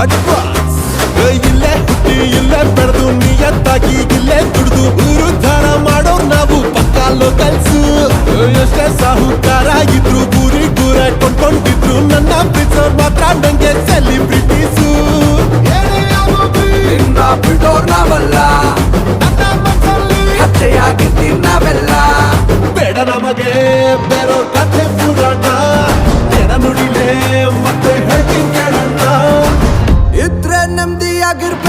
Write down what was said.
body boss ಇಲ್ಲೇ ಹುಟ್ಟಿ ಇಲ್ಲೇ ಬೆಳೆದು ನಿಯತ್ತಾಗಿ ಇಲ್ಲೇ ದುಡ್ದು ಉರುದ್ಧಾರ ಮಾಡೋ ನಾವು ಪಕ್ಕಾ ಲೋಕಲ್ಸು ಎಷ್ಟೇ ಸಾಹುಕಾರ ಇದ್ರು ಗುರಿ ಗುರ ಕೊಂಡ್ಕೊಂಡಿದ್ರು ನನ್ನ ಪ್ರೀತಿಸೋರ್ ಮಾತ್ರ ನಂಗೆ ಸೆಲಿಬ್ರಿಟೀಸು ಬಿಡೋರ್ ನಾವಲ್ಲ ಹತ್ಯೆಯಾಗಿದ್ದೀವಿ ನಾವೆಲ್ಲ ಬೇಡ ನಮಗೆ ಬೇರೋ ಕಥೆ ಪುರಾಣ ನೆನ ನುಡಿಲೇ ಮತ್ತೆ ಹೇಳ್ತೀನಿ ಕೇಳೋಣ ಇದ್ರೆ ನೆಮ್ಮದಿಯಾಗಿರ್ಬೇಕು